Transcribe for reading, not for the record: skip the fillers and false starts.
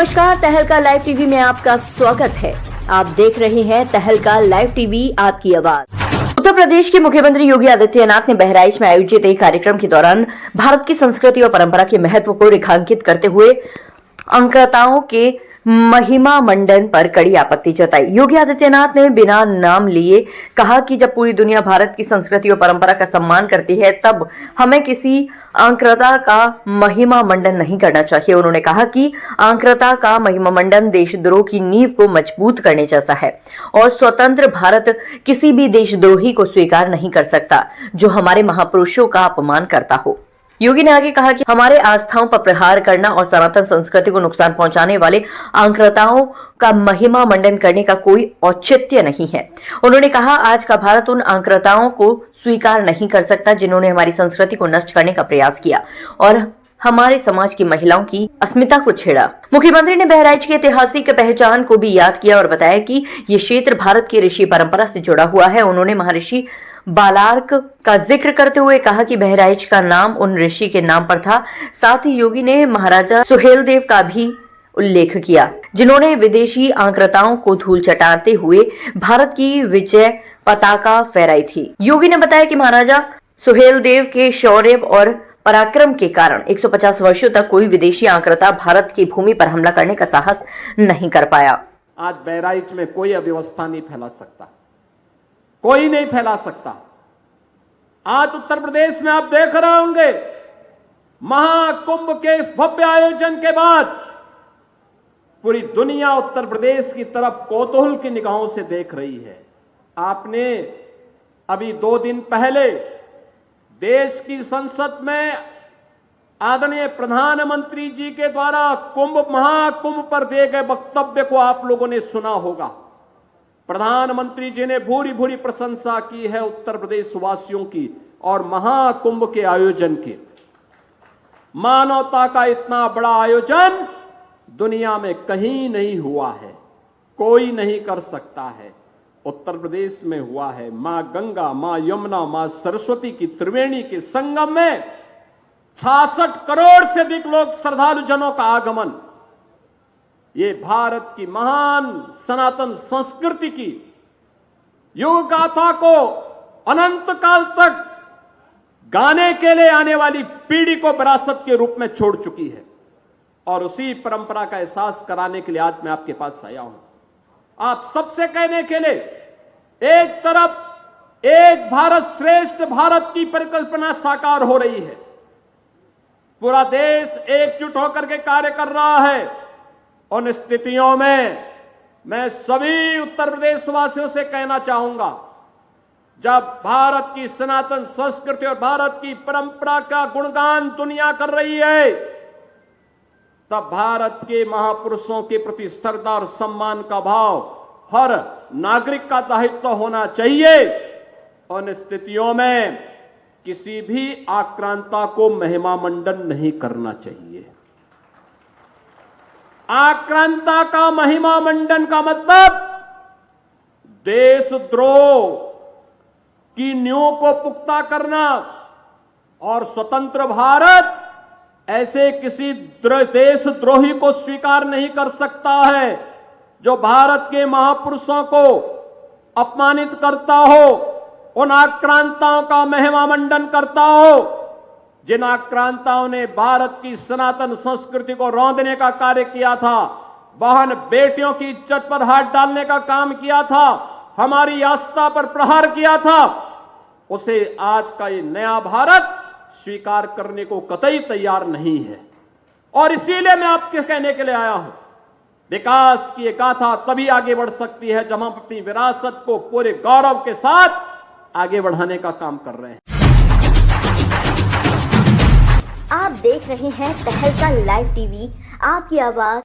नमस्कार, तहलका live TV में आपका स्वागत है। आप देख रहे हैं तहलका लाइव टीवी, आपकी आवाज। उत्तर प्रदेश के मुख्यमंत्री योगी आदित्यनाथ ने बहराइच में आयोजित एक कार्यक्रम के दौरान भारत की संस्कृति और परंपरा के महत्व को रेखांकित करते हुए अंकताओं के महिमा मंडन पर कड़ी आपत्ति जताई। योगी आदित्यनाथ ने बिना नाम लिए कहा कि जब पूरी दुनिया भारत की संस्कृति और परंपरा का सम्मान करती है, तब हमें किसी आंक्रता का महिमा मंडन नहीं करना चाहिए। उन्होंने कहा कि आंक्रता का महिमा मंडन देशद्रोह की नींव को मजबूत करने जैसा है और स्वतंत्र भारत किसी भी देशद्रोही को स्वीकार नहीं कर सकता जो हमारे महापुरुषों का अपमान करता हो। योगी ने आगे कहा कि हमारे आस्थाओं पर प्रहार करना और सनातन संस्कृति को नुकसान पहुंचाने वाले आंक्रताओं का महिमा मंडन करने का कोई औचित्य नहीं है। उन्होंने कहा, आज का भारत उन आंक्रताओं को स्वीकार नहीं कर सकता जिन्होंने हमारी संस्कृति को नष्ट करने का प्रयास किया और हमारे समाज की महिलाओं की अस्मिता को छेड़ा। मुख्यमंत्री ने बहराइच की ऐतिहासिक पहचान को भी याद किया और बताया कि ये क्षेत्र भारत की ऋषि परंपरा से जुड़ा हुआ है। उन्होंने महर्षि बालार्क का जिक्र करते हुए कहा कि बहराइच का नाम उन ऋषि के नाम पर था। साथ ही योगी ने महाराजा सुहेलदेव का भी उल्लेख किया, जिन्होंने विदेशी आंक्रताओं को धूल चटाते हुए भारत की विजय पताका फहराई थी। योगी ने बताया कि महाराजा सुहेलदेव के शौर्य और पराक्रम के कारण 150 वर्षों तक कोई विदेशी आंक्रता भारत की भूमि पर हमला करने का साहस नहीं कर पाया। आज बहराइच में कोई अव्यवस्था नहीं फैला सकता, कोई नहीं फैला सकता। आज उत्तर प्रदेश में आप देख रहे होंगे, महाकुंभ के इस भव्य आयोजन के बाद पूरी दुनिया उत्तर प्रदेश की तरफ कौतूहल की निगाहों से देख रही है। आपने अभी 2 दिन पहले देश की संसद में आदरणीय प्रधानमंत्री जी के द्वारा महाकुंभ पर दिए गए वक्तव्य को आप लोगों ने सुना होगा। प्रधानमंत्री जी ने भूरी भूरी प्रशंसा की है उत्तर प्रदेश वासियों की और महाकुंभ के आयोजन की। मानवता का इतना बड़ा आयोजन दुनिया में कहीं नहीं हुआ है, कोई नहीं कर सकता है। उत्तर प्रदेश में हुआ है। मां गंगा, मां यमुना, मां सरस्वती की त्रिवेणी के संगम में 66 करोड़ से अधिक लोग श्रद्धालु जनों का आगमन। ये भारत की महान सनातन संस्कृति की युग गाथा को अनंत काल तक गाने के लिए आने वाली पीढ़ी को विरासत के रूप में छोड़ चुकी है और उसी परंपरा का एहसास कराने के लिए आज मैं आपके पास आया हूं। आप सबसे कहने के लिए, एक तरफ एक भारत श्रेष्ठ भारत की परिकल्पना साकार हो रही है, पूरा देश एकजुट होकर के कार्य कर रहा है। उन स्थितियों में मैं सभी उत्तर प्रदेश वासियों से कहना चाहूंगा, जब भारत की सनातन संस्कृति और भारत की परंपरा का गुणगान दुनिया कर रही है, तब भारत के महापुरुषों के प्रति श्रद्धा और सम्मान का भाव हर नागरिक का दायित्व होना चाहिए। उन स्थितियों में किसी भी आक्रांता को महिमा मंडन नहीं करना चाहिए। आक्रांता का महिमा मंडन का मतलब देशद्रोह की नींव को पुख्ता करना और स्वतंत्र भारत ऐसे किसी देशद्रोही को स्वीकार नहीं कर सकता है जो भारत के महापुरुषों को अपमानित करता हो, उन आक्रांताओं का महिमा मंडन करता हो जिन आक्रांताओं ने भारत की सनातन संस्कृति को रौंदने का कार्य किया था, बहन बेटियों की इज्जत पर हाथ डालने का काम किया था, हमारी आस्था पर प्रहार किया था। उसे आज का ये नया भारत स्वीकार करने को कतई तैयार नहीं है। और इसीलिए मैं आपके कहने के लिए आया हूं, विकास की एक गाथा तभी आगे बढ़ सकती है जब हम अपनी विरासत को पूरे गौरव के साथ आगे बढ़ाने का काम कर रहे हैं। आप देख रहे हैं तहलका लाइव टीवी, आपकी आवाज।